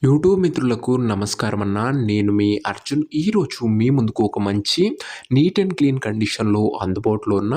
YouTube మిత్రులకు నమస్కారం అన్న. నేను మీ అర్జున్. ఈరోజు మీ ముందుకు ఒక మంచి నీట్ అండ్ క్లీన్ కండిషన్‌లో అందుబాటులో ఉన్న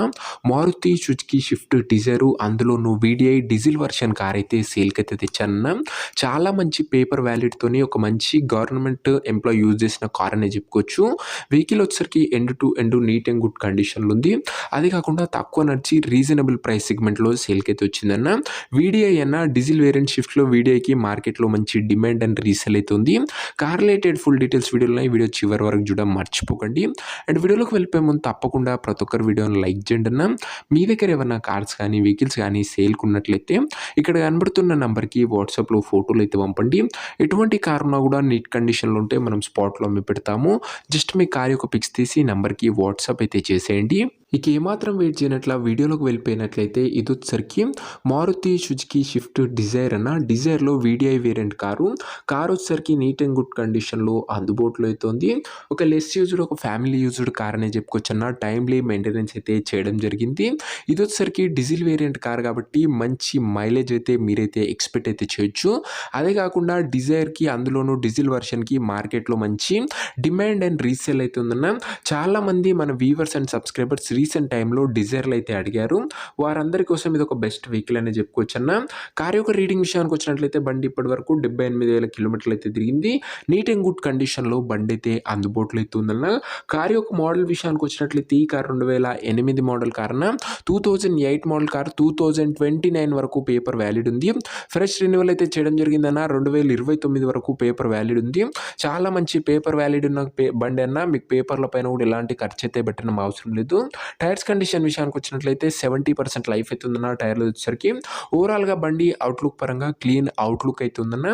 మారుతి సుజుకి షిఫ్ట్ డిజైరు అందులోనూ వీడీఐ డీజిల్ వెర్షన్ కార్ అయితే సేల్‌కైతే తెచ్చానన్న. చాలా మంచి పేపర్ వ్యాలిడ్‌తోని ఒక మంచి గవర్నమెంట్ ఎంప్లాయీ యూజ్ చేసిన కార్ అనే చెప్పుకోవచ్చు. వెహికల్ వచ్చేసరికి end to end neat and good కండిషన్‌లో ఉంది. అది కాకుండా తక్కువ నడిచి రీజనబుల్ ప్రైస్ సెగ్మెంట్‌లో సేల్‌కైతే వచ్చిందన్న. వీడీఐ అన్న డీజిల్ వేరియంట్ షిఫ్ట్‌లో వీడీఐకి మార్కెట్‌లో మంచి డిమాండ్ అండ్ రీసేల్ అయితే ఉంది. కార్ రిలేటెడ్ ఫుల్ డీటెయిల్స్ వీడియోలో వీడియో చివరి వరకు చూడడం మర్చిపోకండి. అండ్ వీడియోలోకి వెళ్ళిపోయే ముందు తప్పకుండా ప్రతి ఒక్కరు వీడియోని లైక్ చేయండి అన్న. మీ దగ్గర ఏమన్నా కార్స్ కానీ వెహికల్స్ కానీ సేల్‌కి ఉన్నట్లయితే ఇక్కడ కనబడుతున్న నంబర్‌కి వాట్సాప్‌లో ఫోటోలు అయితే పంపండి. ఎటువంటి కార్ ఉన్నా కూడా నీట్ కండిషన్‌లో ఉంటే మనం స్పాట్‌లో అమ్మి పెడతాము. జస్ట్ మీ కార్ యొక్క పిక్స్ తీసి నంబర్‌కి వాట్సాప్ అయితే చేసేయండి. ఇక ఏమాత్రం వెయిట్ చేయనట్ల వీడియోలోకి వెళ్ళిపోయినట్లయితే ఇది వచ్చేసరికి మారుతి సుజుకి షిఫ్ట్ డిజైర్ అన్న. డిజైర్‌లో వీడీఐ వేరియంట్ కారు. కార్ వచ్చేసరికి నీట్ అండ్ గుడ్ కండిషన్‌లో అందుబాటులో అయితే ఉంది. ఒక లెస్ యూజ్డ్ ఒక ఫ్యామిలీ యూజ్డ్ కార్ అనే చెప్పుకోవచ్చన్న. టైమ్లీ మెయింటెనెన్స్ అయితే చేయడం జరిగింది. ఇది వచ్చేసరికి డీజిల్ వేరియంట్ కార్ కాబట్టి మంచి మైలేజ్ అయితే మీరైతే ఎక్స్‌పెక్ట్ అయితే చేయొచ్చు. అదే కాకుండా డిజైర్‌కి అందులోనూ డీజిల్ వెర్షన్‌కి మార్కెట్‌లో మంచి డిమాండ్ అండ్ రీసేల్ అయితే ఉందన్న. చాలామంది మన వ్యూవర్స్ అండ్ సబ్స్క్రైబర్స్ రీసెంట్ టైంలో డిజైర్లు అయితే అడిగారు. వారందరి కోసం ఇది ఒక బెస్ట్ వెహికల్ అనే చెప్పుకోవచ్చు అన్న. కార్ యొక్క రీడింగ్ విషయానికి వచ్చినట్లయితే బండి ఇప్పటి వరకు 78,000 కిలోమీటర్లు అయితే తిరిగింది. నీట్ అండ్ గుడ్ కండిషన్‌లో బండి అయితే అందుబాటులో అయితే ఉందన్న. కార్ యొక్క మోడల్ విషయానికి వచ్చినట్లయితే ఈ కార్ 2008 మోడల్ కార్ అన్న. 2008 మోడల్ కార్ 2029 వరకు పేపర్ వ్యాలిడ్ ఉంది. ఫ్రెష్ రెన్యువల్ అయితే చేయడం జరిగిందన్న. 2029 వరకు పేపర్ వ్యాలిడ్ ఉంది. చాలా మంచి పేపర్ వ్యాలిడ్ ఉన్న బండి అన్న. మీకు పేపర్ల పైన కూడా ఎలాంటి ఖర్చు అయితే పెట్టడం అవసరం లేదు. టైర్స్ కండిషన్ విషయానికి వచ్చినట్లయితే 70% లైఫ్ అయితే ఉందన్న. టైర్లు వచ్చేసరికి ఓవరాల్‌గా బండి అవుట్‌లుక్ పరంగా క్లీన్ అవుట్‌లుక్ అయితే ఉందన్న.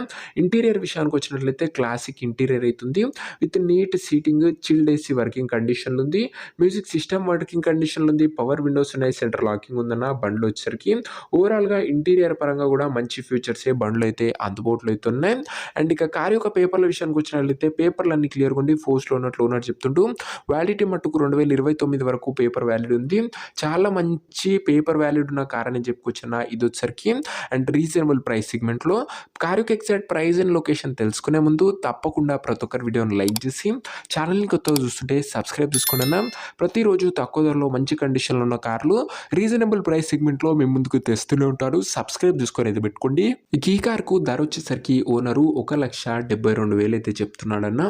ఇంటీరియర్ విషయానికి వచ్చినట్లయితే క్లాసిక్ ఇంటీరియర్ అవుతుంది. With neat seating, chilled AC working కండిషన్‌లో ఉంది. మ్యూజిక్ సిస్టమ్ వర్కింగ్ కండిషన్‌లో ఉంది. పవర్ విండోస్ ఉన్నాయి. సెంటర్ లాకింగ్ ఉందన్న బండిలో వచ్చేసరికి. ఓవరాల్‌గా ఇంటీరియర్ పరంగా కూడా మంచి ఫీచర్సే బండిలో అయితే అందుబాటులో అయితే ఉన్నాయి. అండ్ ఇక కార్ యొక్క పేపర్ల విషయానికి వచ్చినట్లయితే పేపర్లు అన్ని క్లియర్‌గా ఉండి ఫోర్స్‌లో ఉన్నట్లు ఓనర్ చెప్తుంటూ వ్యాలిడిటీ మట్టుకు 2029 వరకు పేపర్ వ్యాలిడ్ ఉంది. చాలా మంచి పేపర్ వ్యాలిడ్ ఉన్న కార్ అని చెప్పుకోవచ్చన్న. ఇది వచ్చేసరికి అండ్ రీజనబుల్ ప్రైస్ సెగ్మెంట్‌లో. కార్ యొక్క ఎగ్జాక్ట్ ప్రైస్ అండ్ లొకేషన్ తెలుసుకునే ముందు తప్పకుండా ప్రతి ఒక్కరు వీడియోని లైక్ చేసి ఛానల్‌ని కొత్తగా చూస్తుంటే సబ్స్క్రైబ్ చేసుకోండి అన్న. ప్రతిరోజు తక్కువ ధరలో మంచి కండిషన్‌లో ఉన్న కార్లు రీజనబుల్ ప్రైస్ సెగ్మెంట్‌లో మీ ముందుకు తెస్తూనే ఉంటారు. సబ్స్క్రైబ్ చేసుకొని అయితే పెట్టుకోండి. ఈ కార్కు ధర వచ్చేసరికి ఓనరు 1,72,000 అయితే చెప్తున్నాడన్న.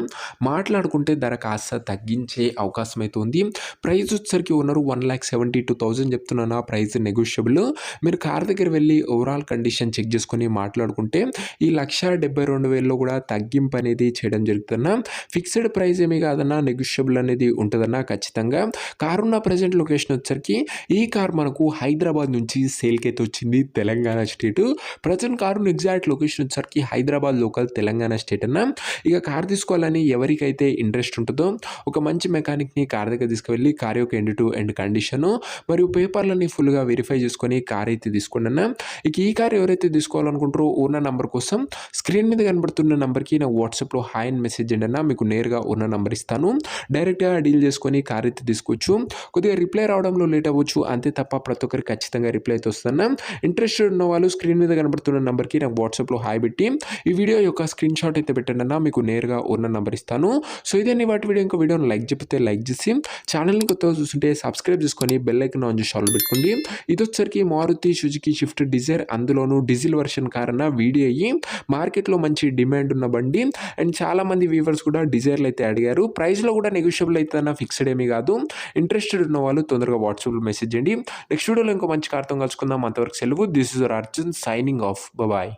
మాట్లాడుకుంటే ధర కాస్త తగ్గించే అవకాశం అయితే ఉంది. ప్రైస్ వచ్చేసరికి ఓనరు 1,72,000 చెప్తున్నాను. ఆ ప్రైస్ నెగోషియబుల్. మీరు కార్ దగ్గర వెళ్ళి ఓవరాల్ కండిషన్ చెక్ చేసుకొని మాట్లాడుకుంటే ఈ 1,72,000లో కూడా తగ్గింపు అనేది చేయడం జరుగుతుందన్న. ఫిక్స్డ్ ప్రైస్ ఏమీ కాదన్న. నెగోషియబుల్ అనేది ఉంటుందన్న ఖచ్చితంగా. కార్ ఉన్న ప్రజెంట్ లొకేషన్ వచ్చేసరికి ఈ కార్ మనకు హైదరాబాద్ నుంచి సేల్‌కి అయితే వచ్చింది. Telangana state. Present car exact location వచ్చేసరికి హైదరాబాద్ లోకల్ తెలంగాణ స్టేట్ అన్న. ఇక కార్ తీసుకోవాలని ఎవరికైతే ఇంట్రెస్ట్ ఉంటుందో ఒక మంచి మెకానిక్‌ని కార్ దగ్గర తీసుకువెళ్ళి కార్ యొక్క ఎండ్ టు ఎండ్ కండిషను మరియు పేపర్‌లన్నీ ఫుల్‌గా వెరిఫై చేసుకొని కార్ అయితే తీసుకోండి అన్న. ఇక ఈ కార్ ఎవరైతే తీసుకోవాలనుకుంటారో ఓనర్ నంబర్ కోసం స్క్రీన్ మీద కనబడుతున్న నంబర్‌కి నాకు వాట్సాప్‌లో హాయ్ అని మెసేజ్ చేయండి అన్న. మీకు నేరుగా ఓనర్ నంబర్ ఇస్తాను. డైరెక్ట్‌గా డీల్ చేసుకొని కార్ అయితే తీసుకోవచ్చు. కొద్దిగా రిప్లై రావడంలో లేట్ అవ్వచ్చు. అంతే తప్ప ప్రతి ఒక్కరికి ఖచ్చితంగా రిప్లై అయితే వస్తుందన్న. ఇంట్రెస్టెడ్ ఉన్న వాళ్ళు స్క్రీన్ మీద కనబడుతున్న నంబర్‌కి నాకు వాట్సాప్‌లో హాయ్ పెట్టి ఈ వీడియో యొక్క స్క్రీన్ షాట్ అయితే పెట్టండి అన్న. మీకు నేరుగా ఓనర్ నంబర్ ఇస్తాను. సో ఇదే వాటి వీడియో. ఇంకో వీడియోని లైక్ చెప్తే లైక్ చేసి ఛానల్‌ని కొత్తగా చూస్తుంటే సబ్స్క్రైబ్ చేసుకొని బెల్ ఐకాన్ ఆన్ చేసి ఆల్ పెట్టుకోండి. ఇది వచ్చేసరికి మారుతి సుజుకి షిఫ్ట్ డిజైర్ అందులోనూ డీజిల్ వెర్షన్ కార్ అన్న. వీడీఐ మార్కెట్‌లో మంచి డిమాండ్ ఉన్న బండి. అండ్ చాలామంది వ్యూవర్స్ కూడా డిజైర్లు అయితే అడిగారు. ప్రైస్‌లో కూడా నెగోషియబుల్ అవుతుందన్న. ఫిక్స్డ్ ఏమీ కాదు. ఇంట్రెస్టెడ్ ఉన్న వాళ్ళు తొందరగా వాట్సాప్‌లో మెసేజ్ చేయండి. నెక్స్ట్ వీడియోలో ఇంకో మంచి కార్తో కలుసుకుందాం. అంతవరకు సెలవు. This is your Arjun signing off. Bye.